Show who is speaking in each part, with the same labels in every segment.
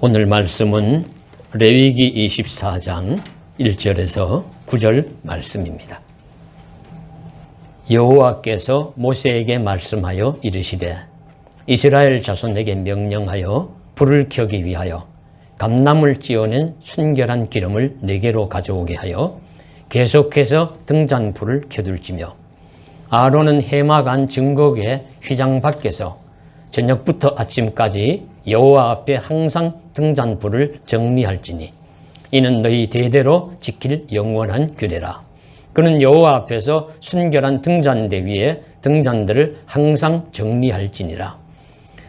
Speaker 1: 오늘 말씀은 레위기 24장 1절에서 9절 말씀입니다. 여호와께서 모세에게 말씀하여 이르시되 이스라엘 자손에게 명령하여 불을 켜기 위하여 감나무를 찧어낸 순결한 기름을 네개로 가져오게 하여 계속해서 등잔불을 켜둘지며 아론은 해막 안 증거궤 휘장 밖에서 저녁부터 아침까지 여호와 앞에 항상 등잔불을 정리할지니 이는 너희 대대로 지킬 영원한 규례라. 그는 여호와 앞에서 순결한 등잔대 위에 등잔들을 항상 정리할지니라.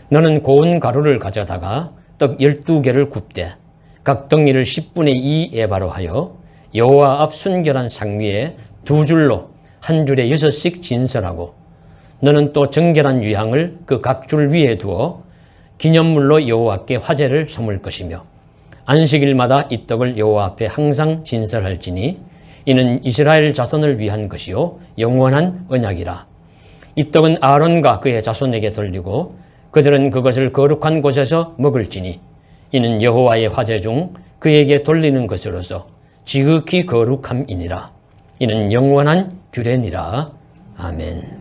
Speaker 1: 너는 고운 가루를 가져다가 떡 12개를 굽되 각 덩이를 10분의 2 에바로 하여 여호와 앞 순결한 상 위에 두 줄로 한 줄에 6씩 진설하고 너는 또 정결한 유향을 그 각 줄 위에 두어 기념물로 여호와께 화제를 삼을 것이며 안식일마다 이 떡을 여호와 앞에 항상 진설할지니 이는 이스라엘 자손을 위한 것이요 영원한 언약이라. 이 떡은 아론과 그의 자손에게 돌리고 그들은 그것을 거룩한 곳에서 먹을지니 이는 여호와의 화제 중 그에게 돌리는 것으로서 지극히 거룩함이니라. 이는 영원한 규례니라. 아멘.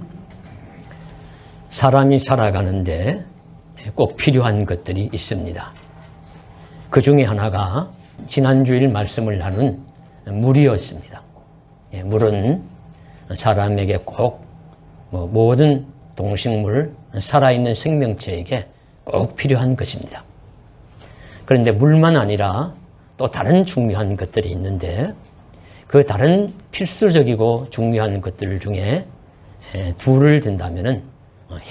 Speaker 1: 사람이 살아가는데 꼭 필요한 것들이 있습니다. 그 중에 하나가 지난주일 말씀을 나눈 물이었습니다. 물은 사람에게 꼭 모든 동식물, 살아있는 생명체에게 꼭 필요한 것입니다. 그런데 물만 아니라 또 다른 중요한 것들이 있는데 그 다른 필수적이고 중요한 것들 중에 둘을 든다면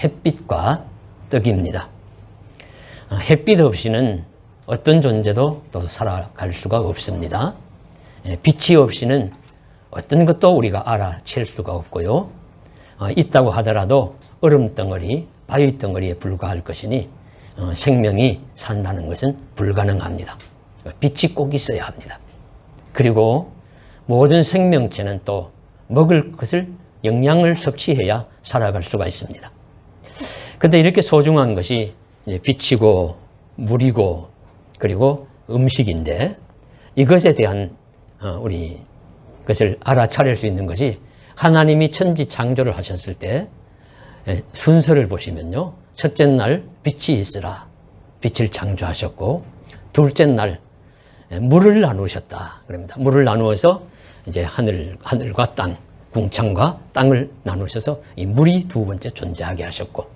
Speaker 1: 햇빛과 떡입니다. 햇빛 없이는 어떤 존재도 또 살아갈 수가 없습니다. 빛이 없이는 어떤 것도 우리가 알아챌 수가 없고요. 있다고 하더라도 얼음덩어리, 바위덩어리에 불과할 것이니 생명이 산다는 것은 불가능합니다. 빛이 꼭 있어야 합니다. 그리고 모든 생명체는 또 먹을 것을 영양을 섭취해야 살아갈 수가 있습니다. 그런데 이렇게 소중한 것이 빛이고 물이고 그리고 음식인데 이것에 대한 우리 것을 알아차릴 수 있는 것이 하나님이 천지 창조를 하셨을 때 순서를 보시면요. 첫째 날 빛이 있으라. 빛을 창조하셨고 둘째 날 물을 나누셨다. 그럽니다. 물을 나누어서 이제 하늘과 땅, 궁창과 땅을 나누셔서 이 물이 두 번째 존재하게 하셨고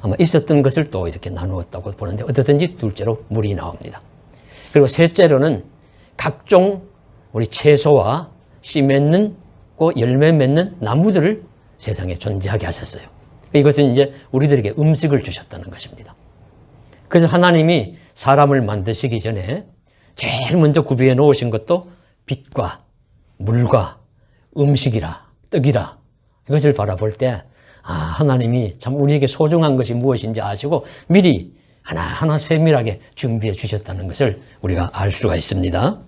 Speaker 1: 아마 있었던 것을 또 이렇게 나누었다고 보는데 어떻든지 둘째로 물이 나옵니다. 그리고 셋째로는 각종 우리 채소와 씨 맺는 열매 맺는 나무들을 세상에 존재하게 하셨어요. 이것은 이제 우리들에게 음식을 주셨다는 것입니다. 그래서 하나님이 사람을 만드시기 전에 제일 먼저 구비해 놓으신 것도 빛과 물과 음식이라 떡이라 이것을 바라볼 때 하나님이 참 우리에게 소중한 것이 무엇인지 아시고 미리 하나하나 세밀하게 준비해 주셨다는 것을 우리가 알 수가 있습니다.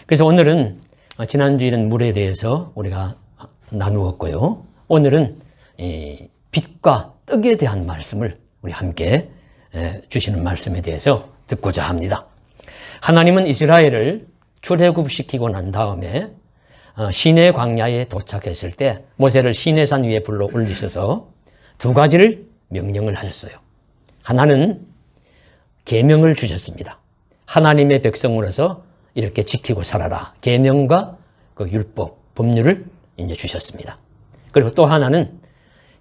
Speaker 1: 그래서 오늘은 지난주에는 물에 대해서 우리가 나누었고요. 오늘은 빛과 떡에 대한 말씀을 우리 함께 주시는 말씀에 대해서 듣고자 합니다. 하나님은 이스라엘을 출애굽시키고 난 다음에 시내 광야에 도착했을 때 모세를 시내산 위에 불러 올리셔서 두 가지를 명령을 하셨어요. 하나는 계명을 주셨습니다. 하나님의 백성으로서 이렇게 지키고 살아라. 계명과 그 율법, 법률을 이제 주셨습니다. 그리고 또 하나는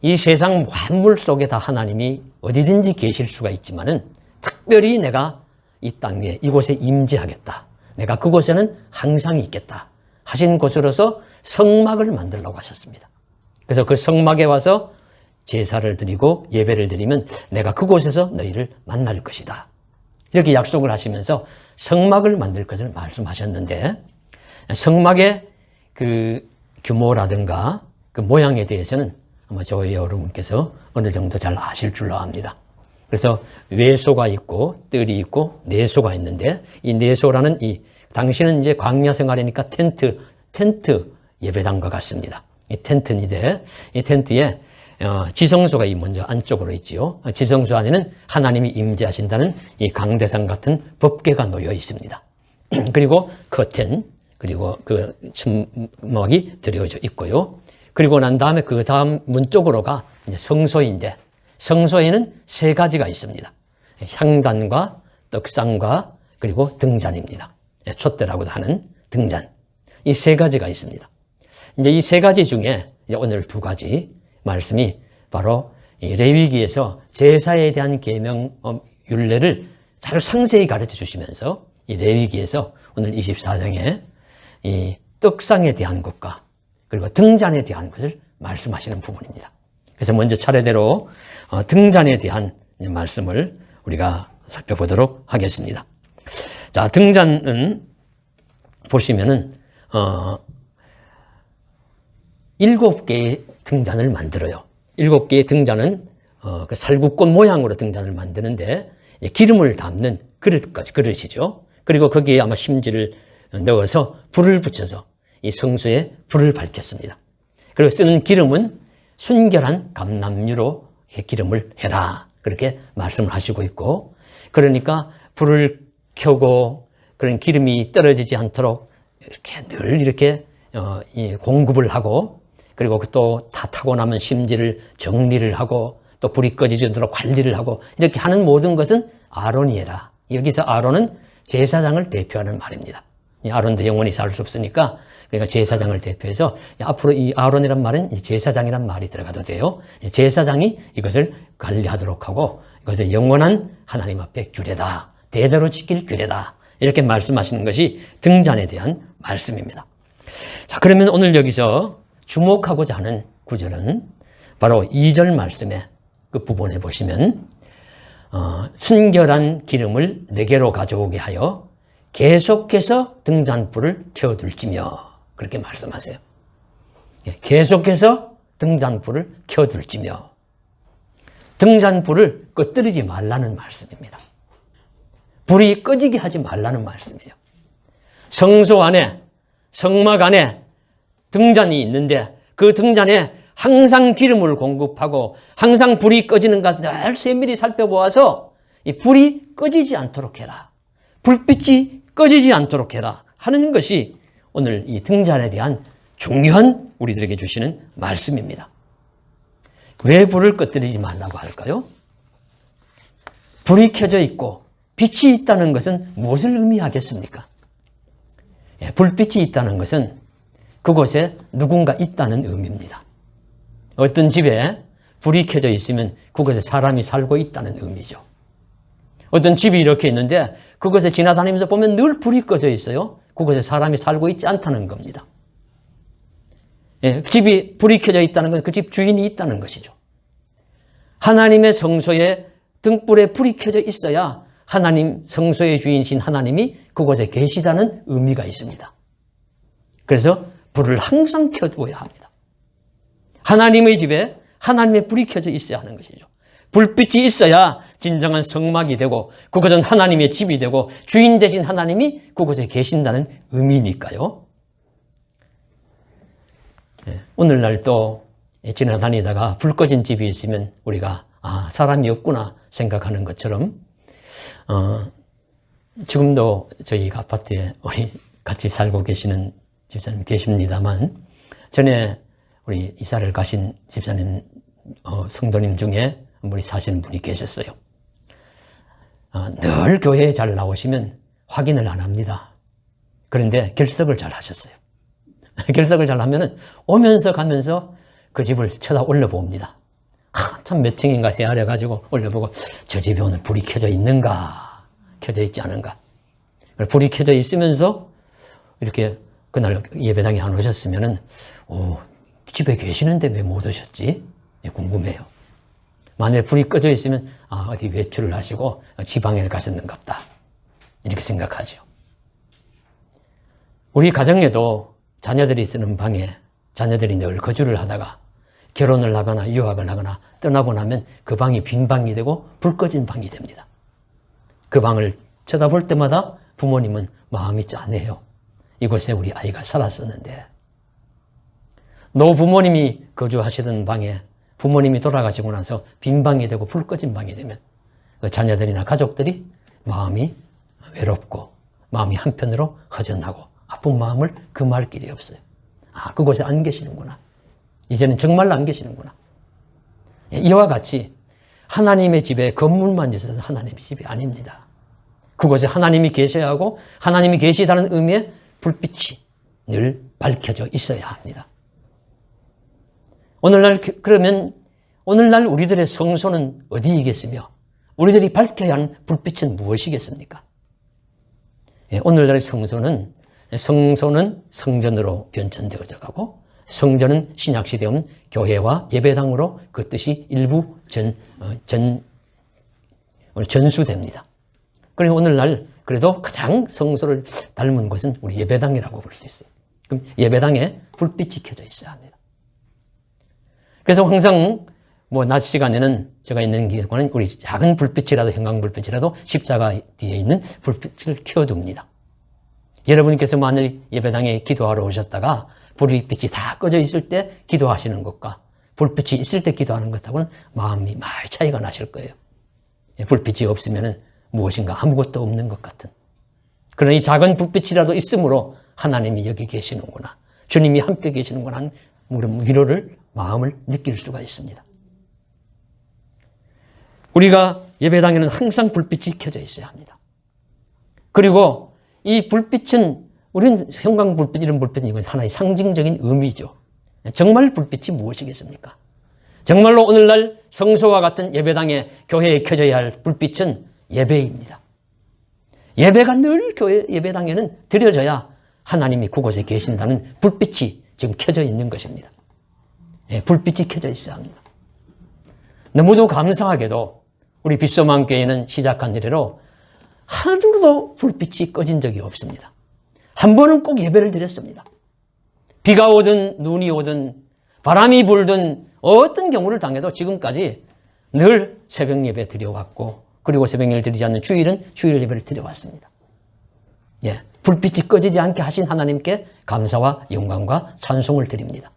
Speaker 1: 이 세상 만물 속에 다 하나님이 어디든지 계실 수가 있지만은 특별히 내가 이 땅 위에 이곳에 임재하겠다. 내가 그곳에는 항상 있겠다. 하신 곳으로서 성막을 만들라고 하셨습니다. 그래서 그 성막에 와서 제사를 드리고 예배를 드리면 내가 그곳에서 너희를 만날 것이다. 이렇게 약속을 하시면서 성막을 만들 것을 말씀하셨는데 성막의 그 규모라든가 그 모양에 대해서는 아마 저희 여러분께서 어느 정도 잘 아실 줄로 압니다. 그래서 외소가 있고 뜰이 있고 내소가 있는데 이 내소라는 당시는 이제 광야 생활이니까 텐트 예배당과 같습니다. 이 텐트인데 이 텐트에 지성소가 먼저 안쪽으로 있지요. 지성소 안에는 하나님이 임재하신다는 이 강대상 같은 법궤가 놓여 있습니다. 그리고 커튼, 그리고 그 천막이 드려져 있고요. 그리고 난 다음에 그 다음 문 쪽으로가 이제 성소인데, 성소에는 세 가지가 있습니다. 향단과 떡상과 그리고 등잔입니다. 촛대라고도 하는 등잔. 이 세 가지가 있습니다. 이제 이 세 가지 중에 이제 오늘 두 가지 말씀이 바로 이 레위기에서 제사에 대한 계명 율례를 아주 상세히 가르쳐 주시면서 이 레위기에서 오늘 24장에 이 떡상에 대한 것과 그리고 등잔에 대한 것을 말씀하시는 부분입니다. 그래서 먼저 차례대로 등잔에 대한 말씀을 우리가 살펴보도록 하겠습니다. 자, 등잔은 보시면은 7개의 등잔을 만들어요. 7개의 등잔은 그 살구꽃 모양으로 등잔을 만드는데 기름을 담는 그릇이죠. 그리고 거기에 아마 심지를 넣어서 불을 붙여서 이 성소에 불을 밝혔습니다. 그리고 쓰는 기름은 순결한 감람유로 기름을 해라, 그렇게 말씀을 하시고 있고, 그러니까 불을 켜고 그런 기름이 떨어지지 않도록 이렇게 늘 이렇게 공급을 하고, 그리고 또 다 타고 나면 심지를 정리를 하고 또 불이 꺼지지 않도록 관리를 하고, 이렇게 하는 모든 것은 아론이 해라. 여기서 아론은 제사장을 대표하는 말입니다. 아론도 영원히 살 수 없으니까 그러니까 제사장을 대표해서 앞으로 이 아론이란 말은 제사장이란 말이 들어가도 돼요. 제사장이 이것을 관리하도록 하고 이것을 영원한 하나님 앞에 규례다, 대대로 지킬 규례다, 이렇게 말씀하시는 것이 등잔에 대한 말씀입니다. 자, 그러면 오늘 여기서 주목하고자 하는 구절은 바로 2절 말씀의 그 부분에 보시면 순결한 기름을 내게로 가져오게 하여 계속해서 등잔불을 켜둘지며, 그렇게 말씀하세요. 계속해서 등잔불을 켜둘지며, 등잔불을 꺼뜨리지 말라는 말씀입니다. 불이 꺼지게 하지 말라는 말씀이에요. 성소 안에, 성막 안에 등잔이 있는데 그 등잔에 항상 기름을 공급하고 항상 불이 꺼지는가 늘 세밀히 살펴보아서 이 불이 꺼지지 않도록 해라, 불빛이 꺼지지 않도록 해라 하는 것이 오늘 이 등잔에 대한 중요한 우리들에게 주시는 말씀입니다. 왜 불을 꺼뜨리지 말라고 할까요? 불이 켜져 있고 빛이 있다는 것은 무엇을 의미하겠습니까? 불빛이 있다는 것은 그곳에 누군가 있다는 의미입니다. 어떤 집에 불이 켜져 있으면 그곳에 사람이 살고 있다는 의미죠. 어떤 집이 이렇게 있는데 그곳에 지나다니면서 보면 늘 불이 꺼져 있어요. 그곳에 사람이 살고 있지 않다는 겁니다. 집이 불이 켜져 있다는 건 그 집 주인이 있다는 것이죠. 하나님의 성소에 등불에 불이 켜져 있어야 하나님, 성소의 주인이신 하나님이 그곳에 계시다는 의미가 있습니다. 그래서 불을 항상 켜두어야 합니다. 하나님의 집에 하나님의 불이 켜져 있어야 하는 것이죠. 불빛이 있어야 진정한 성막이 되고 그것은 하나님의 집이 되고 주인 되신 하나님이 그곳에 계신다는 의미니까요. 오늘날 또 지나다니다가 불 꺼진 집이 있으면 우리가 사람이 없구나 생각하는 것처럼 지금도 저희 아파트에 우리 같이 살고 계시는 집사님 계십니다만, 전에 우리 이사를 가신 집사님 성도님 중에 한 분이 사시는 분이 계셨어요. 늘 교회에 잘 나오시면 확인을 안 합니다. 그런데 결석을 잘 하셨어요. 결석을 잘 하면은 오면서 가면서 그 집을 쳐다 올려봅니다. 참 몇 층인가 헤아려가지고 올려보고 저 집에 오늘 불이 켜져 있는가, 켜져 있지 않은가. 불이 켜져 있으면서 이렇게 그날 예배당에 안 오셨으면은 집에 계시는데 왜 못 오셨지? 궁금해요. 만일 불이 꺼져 있으면 어디 외출을 하시고 지방에 가셨는가 보다, 이렇게 생각하죠. 우리 가정에도 자녀들이 쓰는 방에 자녀들이 늘 거주를 하다가 결혼을 하거나 유학을 하거나 떠나고 나면 그 방이 빈 방이 되고 불 꺼진 방이 됩니다. 그 방을 쳐다볼 때마다 부모님은 마음이 짠해요. 이곳에 우리 아이가 살았었는데. 노부모님이 거주하시던 방에 부모님이 돌아가시고 나서 빈 방이 되고 불 꺼진 방이 되면 그 자녀들이나 가족들이 마음이 외롭고 마음이 한편으로 허전하고 아픈 마음을 금할 길이 없어요. 아, 그곳에 안 계시는구나. 이제는 정말로 안 계시는구나. 이와 같이 하나님의 집에 건물만 있어서 하나님의 집이 아닙니다. 그곳에 하나님이 계셔야 하고 하나님이 계시다는 의미의 불빛이 늘 밝혀져 있어야 합니다. 그러면 오늘날 우리들의 성소는 어디이겠으며 우리들이 밝혀야 하는 불빛은 무엇이겠습니까? 오늘날의 성소는 성전으로 변천되어져 가고 성전은 신약시대에 온 교회와 예배당으로 그 뜻이 일부 전수됩니다. 그리고 오늘날 그래도 가장 성소를 닮은 곳은 우리 예배당이라고 볼 수 있어요. 그럼 예배당에 불빛이 켜져 있어야 합니다. 그래서 항상 낮 시간에는 제가 있는 기관은 우리 작은 불빛이라도 형광불빛이라도 십자가 뒤에 있는 불빛을 켜둡니다. 여러분께서 만일 예배당에 기도하러 오셨다가 불빛이 다 꺼져 있을 때 기도하시는 것과 불빛이 있을 때 기도하는 것하고는 마음이 많이 차이가 나실 거예요. 불빛이 없으면 무엇인가 아무것도 없는 것 같은. 그러나 이 작은 불빛이라도 있으므로 하나님이 여기 계시는구나, 주님이 함께 계시는구나 하는 위로를, 마음을 느낄 수가 있습니다. 우리가 예배당에는 항상 불빛이 켜져 있어야 합니다. 그리고 이 불빛은 우리는 형광불빛, 이런 불빛은 이건 하나의 상징적인 의미죠. 정말 불빛이 무엇이겠습니까? 정말로 오늘날 성소와 같은 예배당에, 교회에 켜져야 할 불빛은 예배입니다. 예배가 늘 교회 예배당에는 드려져야 하나님이 그곳에 계신다는 불빛이 지금 켜져 있는 것입니다. 불빛이 켜져 있어야 합니다. 너무도 감사하게도 우리 빗소망교회는 시작한 이래로 하루도 불빛이 꺼진 적이 없습니다. 한 번은 꼭 예배를 드렸습니다. 비가 오든 눈이 오든 바람이 불든 어떤 경우를 당해도 지금까지 늘 새벽 예배 드려왔고, 그리고 새벽 예배를 드리지 않는 주일은 주일 예배를 드려왔습니다. 불빛이 꺼지지 않게 하신 하나님께 감사와 영광과 찬송을 드립니다.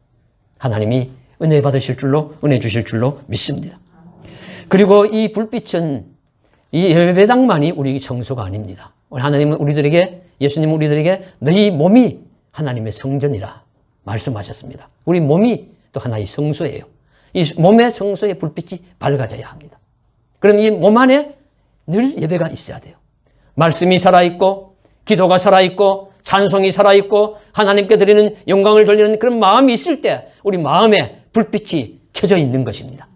Speaker 1: 하나님이 은혜 받으실 줄로, 은혜 주실 줄로 믿습니다. 그리고 이 불빛은 이 예배당만이 우리 성소가 아닙니다. 하나님은 예수님은 우리들에게 너희 몸이 하나님의 성전이라 말씀하셨습니다. 우리 몸이 또 하나의 성소예요. 이 몸의 성소에 불빛이 밝아져야 합니다. 그럼 이 몸 안에 늘 예배가 있어야 돼요. 말씀이 살아있고, 기도가 살아있고, 찬송이 살아있고, 하나님께 드리는 영광을 돌리는 그런 마음이 있을 때 우리 마음에 불빛이 켜져 있는 것입니다.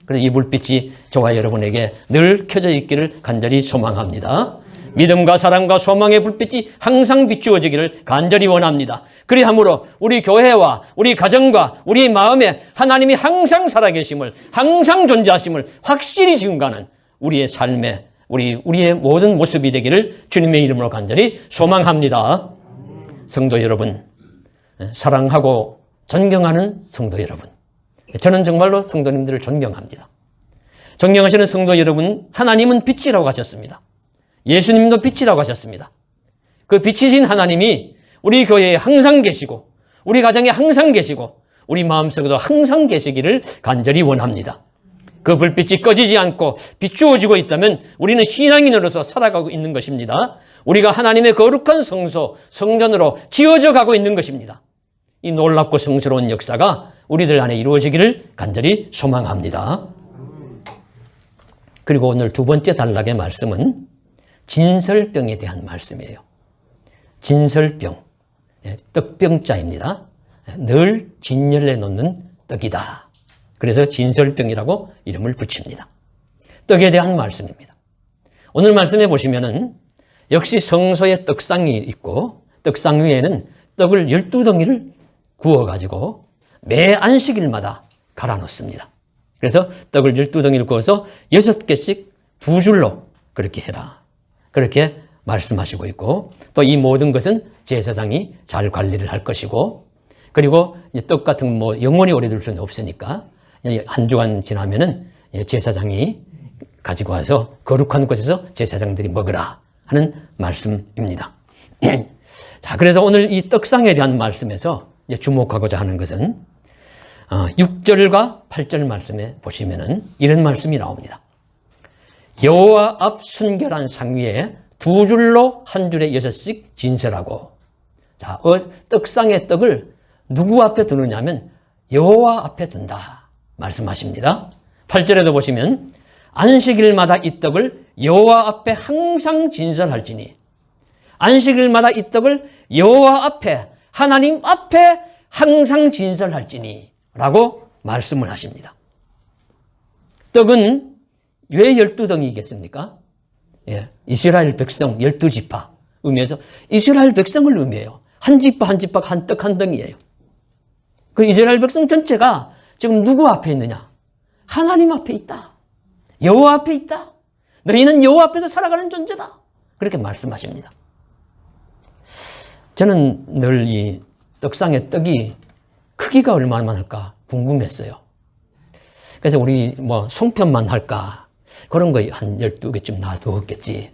Speaker 1: 그래서 이 불빛이 저와 여러분에게 늘 켜져 있기를 간절히 소망합니다. 믿음과 사랑과 소망의 불빛이 항상 비추어지기를 간절히 원합니다. 그리함으로 우리 교회와 우리 가정과 우리 마음에 하나님이 항상 살아계심을, 항상 존재하심을 확실히 증거하는 우리의 삶에 우리의 모든 모습이 되기를 주님의 이름으로 간절히 소망합니다. 성도 여러분, 사랑하고 존경하는 성도 여러분, 저는 정말로 성도님들을 존경합니다. 존경하시는 성도 여러분, 하나님은 빛이라고 하셨습니다. 예수님도 빛이라고 하셨습니다. 그 빛이신 하나님이 우리 교회에 항상 계시고, 우리 가정에 항상 계시고, 우리 마음속에도 항상 계시기를 간절히 원합니다. 그 불빛이 꺼지지 않고 비추어지고 있다면 우리는 신앙인으로서 살아가고 있는 것입니다. 우리가 하나님의 거룩한 성소, 성전으로 지어져 가고 있는 것입니다. 이 놀랍고 성스러운 역사가 우리들 안에 이루어지기를 간절히 소망합니다. 그리고 오늘 두 번째 단락의 말씀은 진설병에 대한 말씀이에요. 진설병, 떡병자입니다. 늘 진열해 놓는 떡이다. 그래서 진설병이라고 이름을 붙입니다. 떡에 대한 말씀입니다. 오늘 말씀해 보시면은 역시 성소에 떡상이 있고, 떡상 위에는 떡을 12덩이를 구워가지고 매 안식일마다 갈아 놓습니다. 그래서 떡을 12덩이를 구워서 6개씩 2줄로 그렇게 해라, 그렇게 말씀하시고 있고, 또 이 모든 것은 제사장이 잘 관리를 할 것이고, 그리고 떡 같은 영원히 오래 둘 수는 없으니까 한 주간 지나면은 제사장이 가지고 와서 거룩한 곳에서 제사장들이 먹으라 하는 말씀입니다. 자, 그래서 오늘 이 떡상에 대한 말씀에서 주목하고자 하는 것은 6절과 8절 말씀에 보시면은 이런 말씀이 나옵니다. 여호와 앞 순결한 상 위에 두 줄로 한 줄에 6씩 진설하고. 자, 떡상의 떡을 누구 앞에 두느냐면 여호와 앞에 둔다 말씀하십니다. 8절에도 보시면 안식일마다 이 떡을 여호와 앞에 항상 진설할지니. 안식일마다 이 떡을 여호와 앞에, 하나님 앞에 항상 진설할지니 라고 말씀을 하십니다. 떡은 왜 12덩이겠습니까? 예, 이스라엘 백성 12지파 의미해서 이스라엘 백성을 의미해요. 한 지파 한 지파가 한 떡 한 덩이에요. 그 이스라엘 백성 전체가 지금 누구 앞에 있느냐? 하나님 앞에 있다. 여호와 앞에 있다. 너희는 여호와 앞에서 살아가는 존재다. 그렇게 말씀하십니다. 저는 늘 이 떡상의 떡이 크기가 얼마나 할까 궁금했어요. 그래서 우리 송편만 할까? 그런 거 한 12개쯤 놔두었겠지.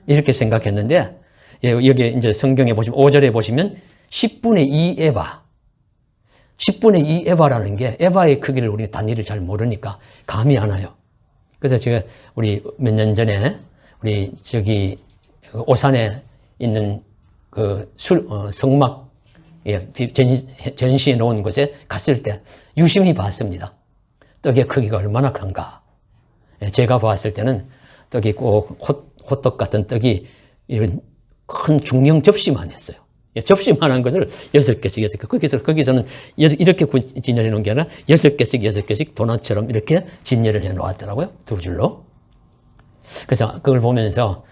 Speaker 1: 이렇게 생각했는데, 여기 이제 성경에 보시면, 5절에 보시면 10분의 2 에바. 10분의 2 에바라는 게 에바의 크기를 우리 단위를 잘 모르니까 감이 안 와요. 그래서 제가 우리 몇 년 전에 우리 저기 오산에 있는 그 성막 전시해 놓은 곳에 갔을 때 유심히 봤습니다. 떡의 크기가 얼마나 큰가. 제가 봤을 때는 떡이 꼭 호떡 같은 떡이 이런 큰 중형 접시만 했어요. 접시만한 것을 6개씩, 거기서는 이렇게 진열해 놓은 게 아니라 6개씩 도넛처럼 이렇게 진열을 해 놓았더라고요. 두 줄로. 그래서 그걸 보면서,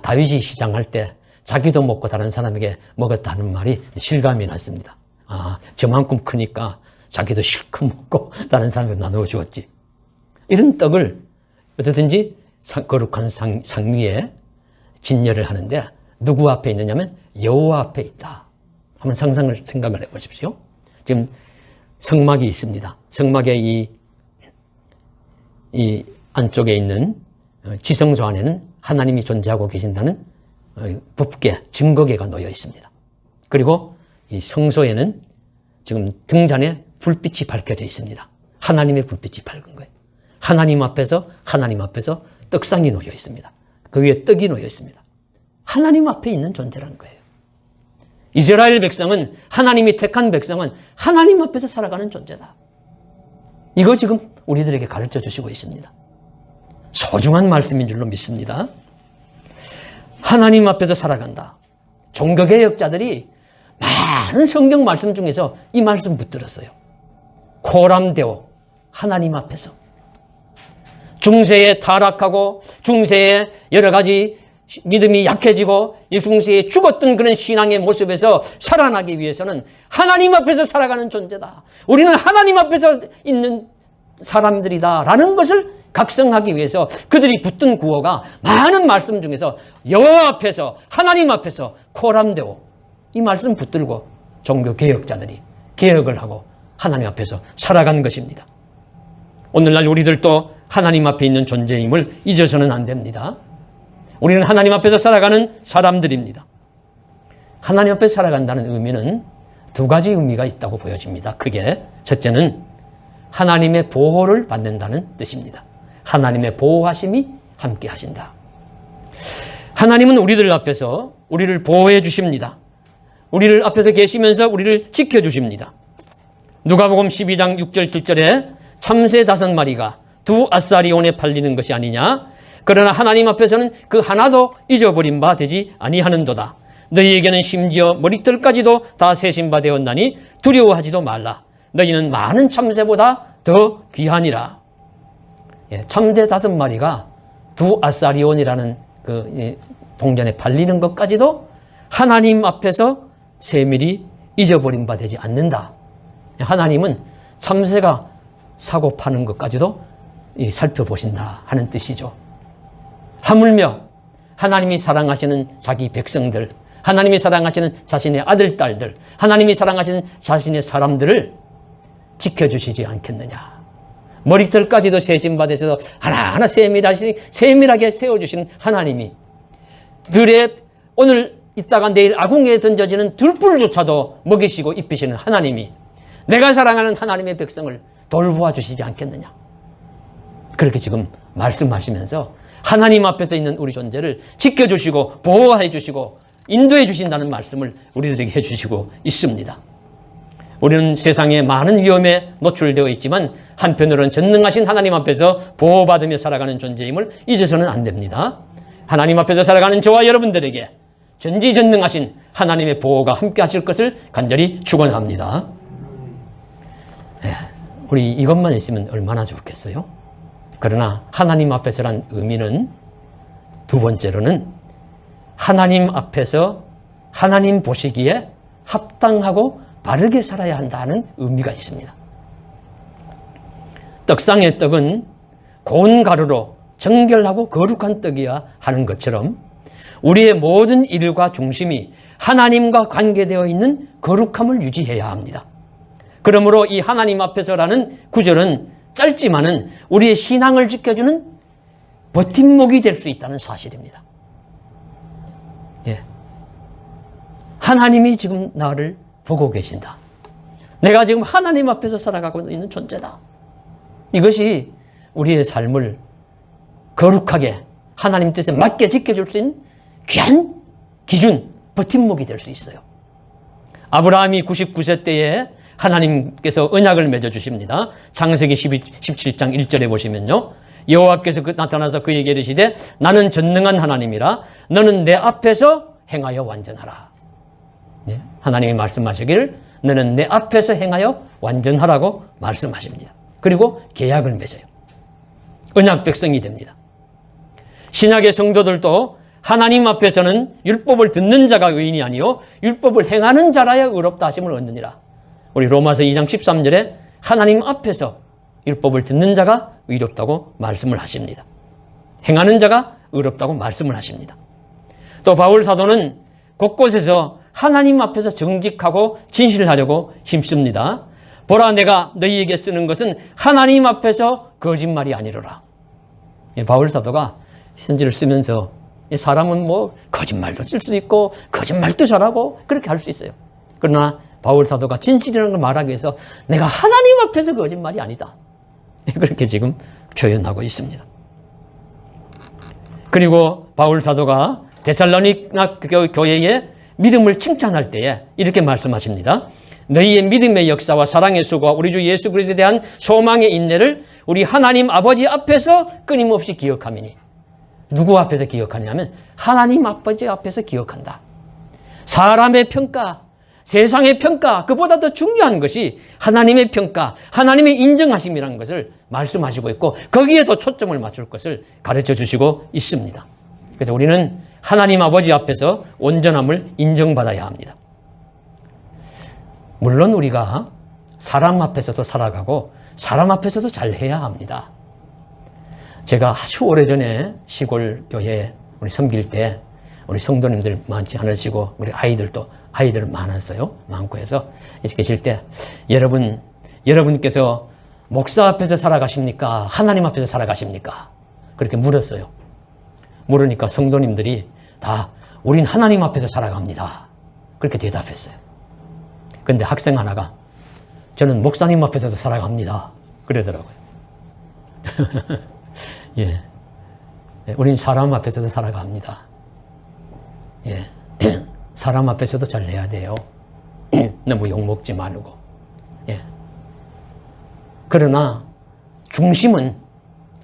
Speaker 1: 다윗이 시장할 때 자기도 먹고 다른 사람에게 먹었다는 말이 실감이 났습니다. 저만큼 크니까 자기도 실컷 먹고 다른 사람에게 나누어 주었지. 이런 떡을 어떻든지 거룩한 상 위에 진열을 하는데 누구 앞에 있느냐면 여호와 앞에 있다. 한번 생각을 해보십시오. 지금 성막이 있습니다. 성막의 이 안쪽에 있는 지성소 안에는 하나님이 존재하고 계신다는 법궤, 증거궤가 놓여 있습니다. 그리고 이 성소에는 지금 등잔에 불빛이 밝혀져 있습니다. 하나님의 불빛이 밝은 거예요. 하나님 앞에서 떡상이 놓여 있습니다. 그 위에 떡이 놓여 있습니다. 하나님 앞에 있는 존재라는 거예요. 이스라엘 백성은, 하나님이 택한 백성은 하나님 앞에서 살아가는 존재다. 이거 지금 우리들에게 가르쳐 주시고 있습니다. 소중한 말씀인 줄로 믿습니다. 하나님 앞에서 살아간다. 종교개혁자들이 많은 성경 말씀 중에서 이 말씀 붙들었어요. 코람데오, 하나님 앞에서. 중세에 타락하고 중세에 여러 가지 믿음이 약해지고 이 중세에 죽었던 그런 신앙의 모습에서 살아나기 위해서는 하나님 앞에서 살아가는 존재다. 우리는 하나님 앞에서 있는 사람들이다 라는 것을 각성하기 위해서 그들이 붙든 구호가 많은 말씀 중에서 여호와 앞에서, 하나님 앞에서 코람데오, 이 말씀 붙들고 종교개혁자들이 개혁을 하고 하나님 앞에서 살아간 것입니다. 오늘날 우리들도 하나님 앞에 있는 존재임을 잊어서는 안 됩니다. 우리는 하나님 앞에서 살아가는 사람들입니다. 하나님 앞에 살아간다는 의미는 두 가지 의미가 있다고 보여집니다. 크게 첫째는 하나님의 보호를 받는다는 뜻입니다. 하나님의 보호하심이 함께 하신다. 하나님은 우리들 앞에서 우리를 보호해 주십니다. 우리를 앞에서 계시면서 우리를 지켜주십니다. 누가복음 12장 6절 7절에 참새 5마리가 두 아사리온에 팔리는 것이 아니냐. 그러나 하나님 앞에서는 그 하나도 잊어버린 바 되지 아니하는도다. 너희에게는 심지어 머리털까지도 다 세신 바 되었나니 두려워하지도 말라. 너희는 많은 참새보다 더 귀하니라. 참새 5마리가 두 아사리온이라는 그 동전에 팔리는 것까지도 하나님 앞에서 세밀히 잊어버린 바 되지 않는다. 하나님은 참새가 사고 파는 것까지도 살펴보신다 하는 뜻이죠. 하물며 하나님이 사랑하시는 자기 백성들, 하나님이 사랑하시는 자신의 아들, 딸들, 하나님이 사랑하시는 자신의 사람들을 지켜주시지 않겠느냐. 머리털까지도 세신 바 되셔서 하나하나 세밀하게 세워주시는 하나님이 들에 오늘 있다가 내일 아궁이에 던져지는 들불조차도 먹이시고 입히시는 하나님이 내가 사랑하는 하나님의 백성을 돌보아 주시지 않겠느냐. 그렇게 지금 말씀하시면서 하나님 앞에서 있는 우리 존재를 지켜주시고 보호해 주시고 인도해 주신다는 말씀을 우리들에게 해주시고 있습니다. 우리는 세상에 많은 위험에 노출되어 있지만 한편으로는 전능하신 하나님 앞에서 보호받으며 살아가는 존재임을 잊어서는 안 됩니다. 하나님 앞에서 살아가는 저와 여러분들에게 전지전능하신 하나님의 보호가 함께 하실 것을 간절히 축원합니다. 우리 이것만 있으면 얼마나 좋겠어요? 그러나 하나님 앞에서란 의미는 두 번째로는 하나님 앞에서 하나님 보시기에 합당하고 바르게 살아야 한다는 의미가 있습니다. 떡상의 떡은 고운 가루로 정결하고 거룩한 떡이야 하는 것처럼 우리의 모든 일과 중심이 하나님과 관계되어 있는 거룩함을 유지해야 합니다. 그러므로 이 하나님 앞에서라는 구절은 짧지만은 우리의 신앙을 지켜주는 버팀목이 될 수 있다는 사실입니다. 예. 하나님이 지금 나를 보고 계신다. 내가 지금 하나님 앞에서 살아가고 있는 존재다. 이것이 우리의 삶을 거룩하게 하나님 뜻에 맞게 지켜줄 수 있는 귀한 기준, 버팀목이 될 수 있어요. 아브라함이 99세 때에 하나님께서 언약을 맺어주십니다. 창세기 17장 1절에 보시면요. 여호와께서 나타나서 그에게 이르시되 나는 전능한 하나님이라 너는 내 앞에서 행하여 완전하라. 네? 하나님이 말씀하시기를 너는 내 앞에서 행하여 완전하라고 말씀하십니다. 그리고 계약을 맺어요. 언약 백성이 됩니다. 신약의 성도들도 하나님 앞에서는 율법을 듣는 자가 의인이 아니요 율법을 행하는 자라야 의롭다 하심을 얻느니라. 우리 로마서 2장 13절에 하나님 앞에서 율법을 듣는 자가 의롭다고 말씀을 하십니다. 행하는 자가 의롭다고 말씀을 하십니다. 또 바울 사도는 곳곳에서 하나님 앞에서 정직하고 진실하려고 힘씁니다. 보라 내가 너희에게 쓰는 것은 하나님 앞에서 거짓말이 아니로라. 바울 사도가 편지를 쓰면서 사람은 뭐 거짓말도 쓸 수 있고 거짓말도 잘하고 그렇게 할 수 있어요. 그러나 바울 사도가 진실이라는 걸 말하기 위해서 내가 하나님 앞에서 거짓말이 아니다. 그렇게 지금 표현하고 있습니다. 그리고 바울 사도가 데살로니가 교회의 믿음을 칭찬할 때에 이렇게 말씀하십니다. 너희의 믿음의 역사와 사랑의 수고와 우리 주 예수 그리스도에 대한 소망의 인내를 우리 하나님 아버지 앞에서 끊임없이 기억하미니. 누구 앞에서 기억하냐면 하나님 아버지 앞에서 기억한다. 사람의 평가, 세상의 평가, 그보다 더 중요한 것이 하나님의 평가, 하나님의 인정하심이라는 것을 말씀하시고 있고 거기에 더 초점을 맞출 것을 가르쳐 주시고 있습니다. 그래서 우리는 하나님 아버지 앞에서 온전함을 인정받아야 합니다. 물론 우리가 사람 앞에서도 살아가고 사람 앞에서도 잘해야 합니다. 제가 아주 오래전에 시골 교회에 우리 섬길 때 우리 성도님들 많지 않으시고 우리 아이들 많았어요. 많고 해서 계실 때 여러분께서 목사 앞에서 살아가십니까? 하나님 앞에서 살아가십니까? 그렇게 물었어요. 물으니까 성도님들이 다 우린 하나님 앞에서 살아갑니다. 그렇게 대답했어요. 그런데 학생 하나가 저는 목사님 앞에서도 살아갑니다. 그러더라고요. 예. 우린 사람 앞에서도 살아갑니다. 예. 사람 앞에서도 잘 해야 돼요. 너무 욕먹지 말고. 예. 그러나 중심은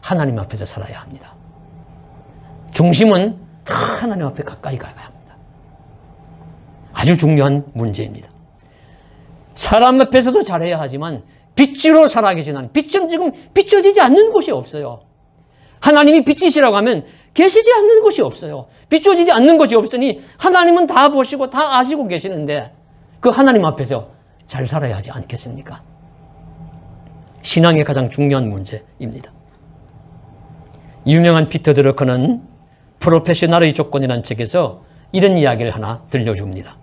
Speaker 1: 하나님 앞에서 살아야 합니다. 중심은 다 하나님 앞에 가까이 가야 합니다. 아주 중요한 문제입니다. 사람 앞에서도 잘해야 하지만 빛으로 살아계시는 빛은 지금 비춰지지 않는 곳이 없어요. 하나님이 빛이시라고 하면 계시지 않는 곳이 없어요. 비춰지지 않는 곳이 없으니 하나님은 다 보시고 다 아시고 계시는데 그 하나님 앞에서 잘 살아야 하지 않겠습니까? 신앙의 가장 중요한 문제입니다. 유명한 피터 드러커는 프로페셔널의 조건이라는 책에서 이런 이야기를 하나 들려줍니다.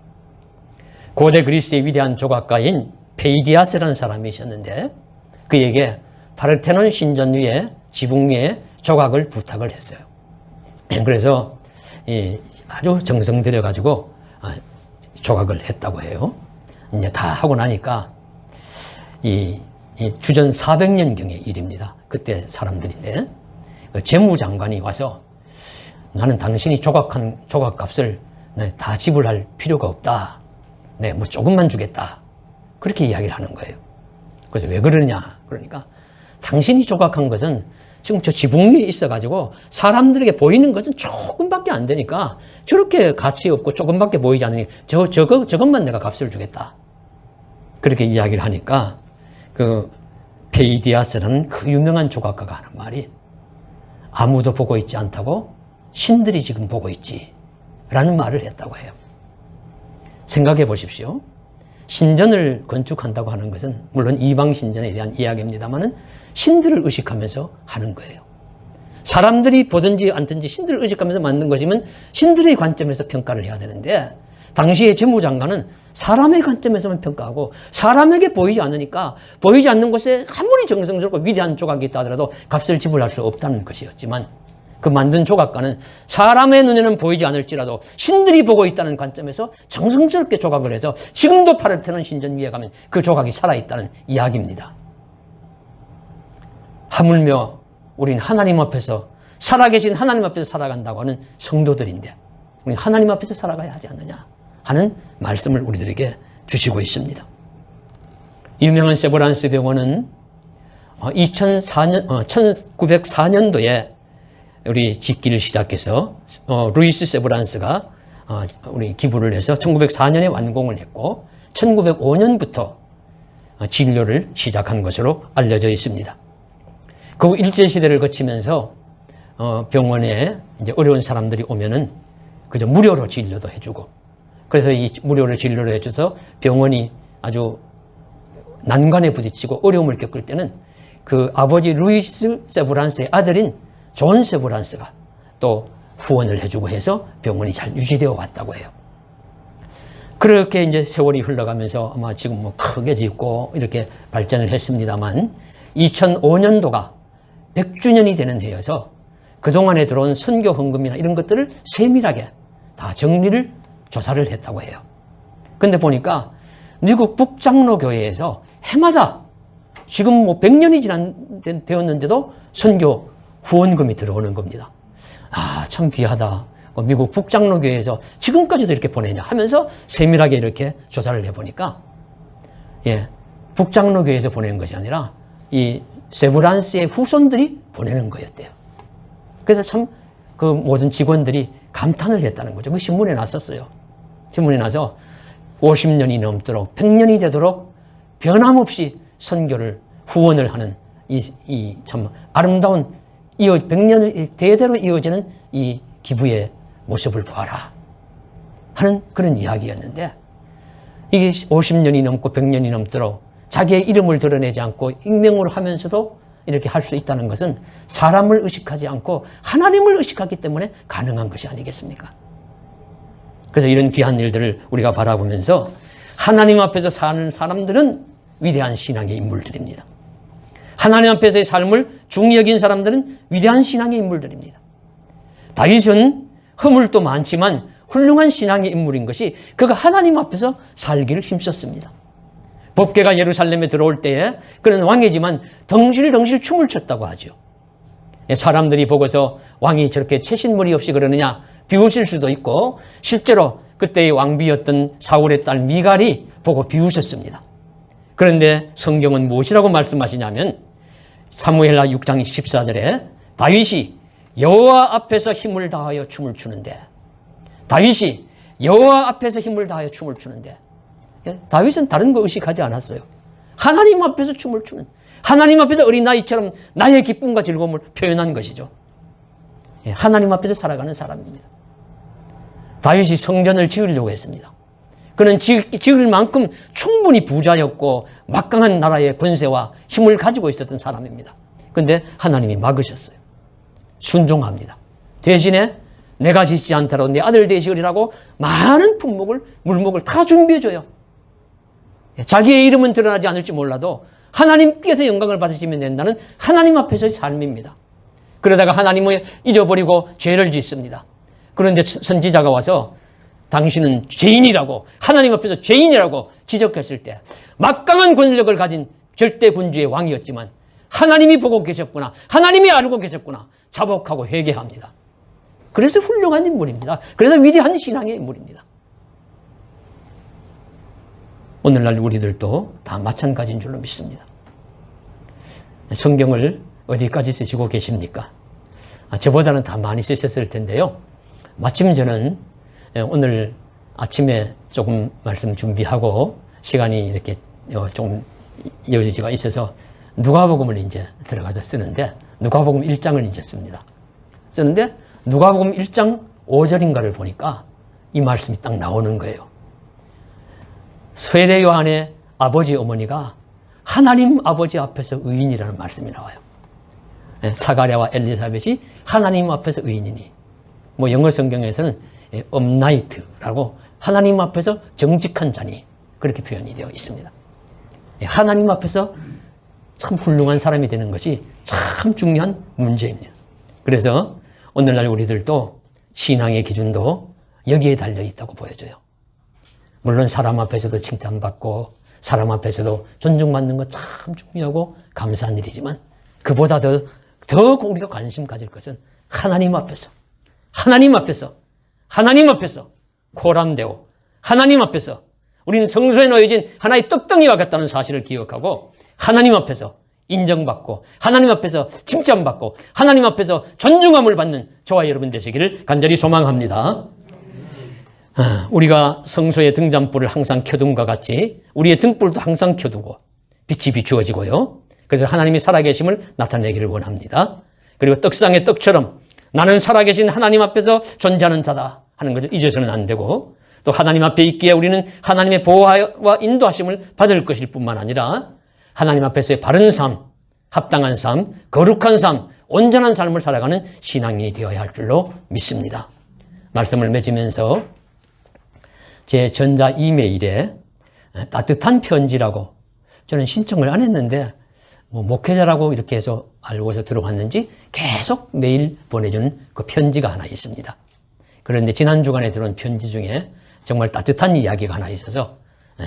Speaker 1: 고대 그리스의 위대한 조각가인 페이디아스라는 사람이 있었는데 그에게 파르테논 신전 위에 지붕 위에 조각을 부탁을 했어요. 그래서 아주 정성 들여가지고 조각을 했다고 해요. 이제 다 하고 나니까 이 주전 400년경의 일입니다. 그때 사람들인데 그 재무장관이 와서 나는 당신이 조각한 조각값을 다 지불할 필요가 없다. 네, 뭐 조금만 주겠다. 그렇게 이야기를 하는 거예요. 그래서 왜 그러냐? 그러니까 당신이 조각한 것은 지금 저 지붕 위에 있어가지고 사람들에게 보이는 것은 조금밖에 안 되니까 저렇게 가치 없고 조금밖에 보이지 않으니 저것만 내가 값을 주겠다. 그렇게 이야기를 하니까 그 페이디아스라는 그 유명한 조각가가 하는 말이 아무도 보고 있지 않다고 신들이 지금 보고 있지 라는 말을 했다고 해요. 생각해 보십시오. 신전을 건축한다고 하는 것은 물론 이방 신전에 대한 이야기입니다만은 신들을 의식하면서 하는 거예요. 사람들이 보든지 않든지 신들을 의식하면서 만든 것이면 신들의 관점에서 평가를 해야 되는데 당시의 재무장관은 사람의 관점에서만 평가하고 사람에게 보이지 않으니까 보이지 않는 곳에 아무리 정성스럽고 위대한 조각이 있다 하더라도 값을 지불할 수 없다는 것이었지만 그 만든 조각가는 사람의 눈에는 보이지 않을지라도 신들이 보고 있다는 관점에서 정성스럽게 조각을 해서 지금도 파르테논 신전 위에 가면 그 조각이 살아있다는 이야기입니다. 하물며 우린 하나님 앞에서 살아계신 하나님 앞에서 살아간다고 하는 성도들인데 우린 하나님 앞에서 살아가야 하지 않느냐 하는 말씀을 우리들에게 주시고 있습니다. 유명한 세브란스 병원은 1904년도에 우리 짓기를 시작해서 루이스 세브란스가 우리 기부를 해서 1904년에 완공을 했고 1905년부터 진료를 시작한 것으로 알려져 있습니다. 그 후 일제시대를 거치면서 병원에 이제 어려운 사람들이 오면은 그저 무료로 진료도 해주고 그래서 이 무료로 진료를 해줘서 병원이 아주 난관에 부딪히고 어려움을 겪을 때는 그 아버지 루이스 세브란스의 아들인 존 세브란스가 또 후원을 해주고 해서 병원이 잘 유지되어 왔다고 해요. 그렇게 이제 세월이 흘러가면서 아마 지금 뭐 크게 짓고 이렇게 발전을 했습니다만 2005년도가 100주년이 되는 해여서 그동안에 들어온 선교 헌금이나 이런 것들을 세밀하게 다 정리를 조사를 했다고 해요. 근데 보니까 미국 북장로교회에서 해마다 지금 뭐 100년이 되었는데도 선교 후원금이 들어오는 겁니다. 아, 참 귀하다. 미국 북장로교회에서 지금까지도 이렇게 보내냐 하면서 세밀하게 이렇게 조사를 해보니까 북장로교회에서 보내는 것이 아니라 이 세브란스의 후손들이 보내는 거였대요. 그래서 참 그 모든 직원들이 감탄을 했다는 거죠. 그 신문에 났었어요. 신문에 나서 50년이 넘도록 100년이 되도록 변함없이 선교를 후원을 하는 이 참 아름다운 100년을 대대로 이어지는 이 기부의 모습을 보아라 하는 그런 이야기였는데 이게 50년이 넘고 100년이 넘도록 자기의 이름을 드러내지 않고 익명으로 하면서도 이렇게 할 수 있다는 것은 사람을 의식하지 않고 하나님을 의식하기 때문에 가능한 것이 아니겠습니까? 그래서 이런 귀한 일들을 우리가 바라보면서 하나님 앞에서 사는 사람들은 위대한 신앙의 인물들입니다. 하나님 앞에서의 삶을 중히 여긴 사람들은 위대한 신앙의 인물들입니다. 다윗은 허물도 많지만 훌륭한 신앙의 인물인 것이 그가 하나님 앞에서 살기를 힘썼습니다. 법궤가 예루살렘에 들어올 때에 그는 왕이지만 덩실덩실 춤을 췄다고 하죠. 사람들이 보고서 왕이 저렇게 채신머리 없이 그러느냐 비웃을 수도 있고 실제로 그때의 왕비였던 사울의 딸 미갈이 보고 비웃었습니다. 그런데 성경은 무엇이라고 말씀하시냐면 사무엘하 6장 14절에 다윗이 여호와 앞에서 힘을 다하여 춤을 추는데 다윗이 여호와 앞에서 힘을 다하여 춤을 추는데 다윗은 다른 거 의식하지 않았어요. 하나님 앞에서 춤을 추는 하나님 앞에서 어린아이처럼 나의 기쁨과 즐거움을 표현한 것이죠. 하나님 앞에서 살아가는 사람입니다. 다윗이 성전을 지으려고 했습니다. 그는 지을 만큼 충분히 부자였고 막강한 나라의 권세와 힘을 가지고 있었던 사람입니다. 그런데 하나님이 막으셨어요. 순종합니다. 대신에 내가 짓지 않더라도 내 아들 되시으리라고 많은 품목을 물목을 다 준비해줘요. 자기의 이름은 드러나지 않을지 몰라도 하나님께서 영광을 받으시면 된다는 하나님 앞에서의 삶입니다. 그러다가 하나님을 잊어버리고 죄를 짓습니다. 그런데 선지자가 와서 당신은 죄인이라고 하나님 앞에서 죄인이라고 지적했을 때 막강한 권력을 가진 절대 군주의 왕이었지만 하나님이 보고 계셨구나, 하나님이 알고 계셨구나 자복하고 회개합니다. 그래서 훌륭한 인물입니다. 그래서 위대한 신앙의 인물입니다. 오늘날 우리들도 다 마찬가지인 줄로 믿습니다. 성경을 어디까지 쓰시고 계십니까? 저보다는 다 많이 쓰셨을 텐데요. 마침 저는 오늘 아침에 조금 말씀 준비하고 시간이 이렇게 좀 여유가 있어서 누가복음을 이제 들어가서 쓰는데 누가복음 1장을 이제 씁니다. 쓰는데 누가복음 1장 5절인가를 보니까 이 말씀이 딱 나오는 거예요. 세례 요한의 아버지 어머니가 하나님 아버지 앞에서 의인이라는 말씀이 나와요. 사가랴와 엘리사벳이 하나님 앞에서 의인이니, 뭐 영어 성경에서는 업나이트라고 하나님 앞에서 정직한 자니 그렇게 표현이 되어 있습니다. 하나님 앞에서 참 훌륭한 사람이 되는 것이 참 중요한 문제입니다. 그래서 오늘날 우리들도 신앙의 기준도 여기에 달려 있다고 보여져요. 물론 사람 앞에서도 칭찬받고 사람 앞에서도 존중받는 것 참 중요하고 감사한 일이지만 그보다 더 우리가 관심 가질 것은 하나님 앞에서 코람되고 하나님 앞에서 우리는 성소에 놓여진 하나의 떡덩이와 같다는 사실을 기억하고 하나님 앞에서 인정받고 하나님 앞에서 칭찬받고 하나님 앞에서 존중함을 받는 저와 여러분 되시기를 간절히 소망합니다. 우리가 성소의 등잔불을 항상 켜둔과 같이 우리의 등불도 항상 켜두고 빛이 비추어지고요. 그래서 하나님이 살아계심을 나타내기를 원합니다. 그리고 떡상의 떡처럼 나는 살아계신 하나님 앞에서 존재하는 자다 하는 것을 잊어서는 안 되고, 또 하나님 앞에 있기에 우리는 하나님의 보호와 인도하심을 받을 것일 뿐만 아니라 하나님 앞에서의 바른 삶, 합당한 삶, 거룩한 삶, 온전한 삶을 살아가는 신앙이 되어야 할 줄로 믿습니다. 말씀을 맺으면서 제 전자 이메일에 따뜻한 편지라고 저는 신청을 안 했는데 목회자라고 이렇게 해서 알고서 들어왔는지 계속 매일 보내주는 그 편지가 하나 있습니다. 그런데 지난 주간에 들어온 편지 중에 정말 따뜻한 이야기가 하나 있어서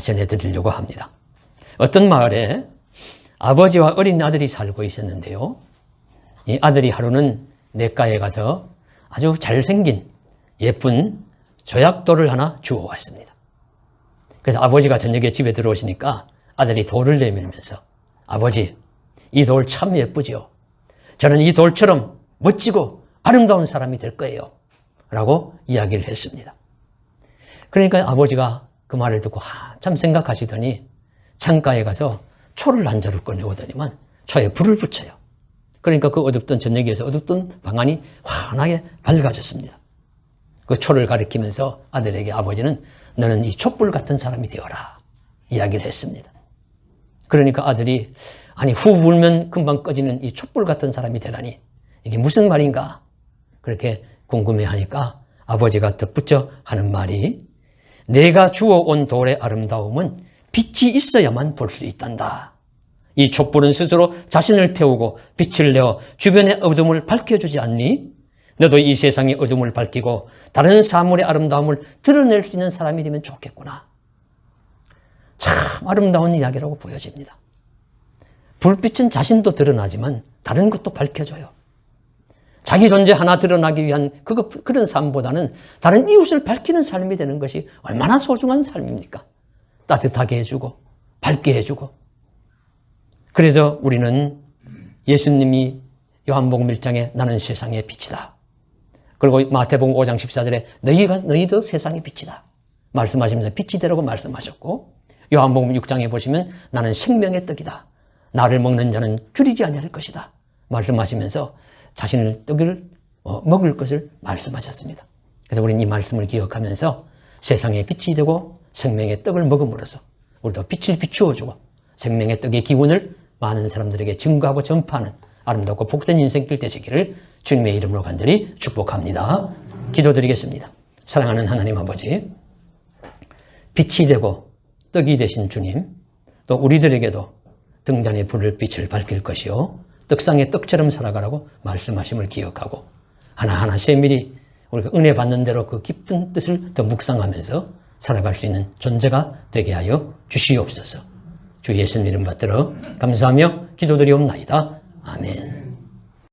Speaker 1: 전해드리려고 합니다. 어떤 마을에 아버지와 어린 아들이 살고 있었는데요. 이 아들이 하루는 냇가에 가서 아주 잘생긴 예쁜 조약돌을 하나 주워왔습니다. 그래서 아버지가 저녁에 집에 들어오시니까 아들이 돌을 내밀면서 아버지, 이 돌 참 예쁘죠? 저는 이 돌처럼 멋지고 아름다운 사람이 될 거예요. 라고 이야기를 했습니다. 그러니까 아버지가 그 말을 듣고 한참 생각하시더니 창가에 가서 초를 한 자루 꺼내오더니만 초에 불을 붙여요. 그러니까 그 어둡던 저녁에서 어둡던 방안이 환하게 밝아졌습니다. 그 초를 가리키면서 아들에게 아버지는 너는 이 촛불 같은 사람이 되어라 이야기를 했습니다. 그러니까 아들이 아니 후 불면 금방 꺼지는 이 촛불 같은 사람이 되라니 이게 무슨 말인가 그렇게 궁금해하니까 아버지가 덧붙여 하는 말이 내가 주워온 돌의 아름다움은 빛이 있어야만 볼 수 있단다. 이 촛불은 스스로 자신을 태우고 빛을 내어 주변의 어둠을 밝혀주지 않니? 너도 이 세상의 어둠을 밝히고 다른 사물의 아름다움을 드러낼 수 있는 사람이 되면 좋겠구나. 참 아름다운 이야기라고 보여집니다. 불빛은 자신도 드러나지만 다른 것도 밝혀줘요. 자기 존재 하나 드러나기 위한 그런 삶보다는 다른 이웃을 밝히는 삶이 되는 것이 얼마나 소중한 삶입니까? 따뜻하게 해주고 밝게 해주고. 그래서 우리는 예수님이 요한복음 1장에 나는 세상의 빛이다. 그리고 마태복음 5장 14절에 너희도 세상의 빛이다 말씀하시면서 빛이 되라고 말씀하셨고, 요한복음 6장에 보시면 나는 생명의 떡이다. 나를 먹는 자는 줄이지 아니할 것이다 말씀하시면서 자신을 떡을 먹을 것을 말씀하셨습니다. 그래서 우리는 이 말씀을 기억하면서 세상의 빛이 되고 생명의 떡을 먹음으로써 우리도 빛을 비추어주고 생명의 떡의 기운을 많은 사람들에게 증거하고 전파하는 아름답고 복된 인생길 되시기를 주님의 이름으로 간절히 축복합니다. 기도드리겠습니다. 사랑하는 하나님 아버지, 빛이 되고 떡이 되신 주님, 또 우리들에게도 등잔의 불을 빛을 밝힐 것이요 떡상의 떡처럼 살아가라고 말씀하심을 기억하고 하나하나 세밀히 우리가 은혜 받는 대로 그 깊은 뜻을 더 묵상하면서 살아갈 수 있는 존재가 되게 하여 주시옵소서. 주 예수님 이름 받들어 감사하며 기도드리옵나이다. 아멘.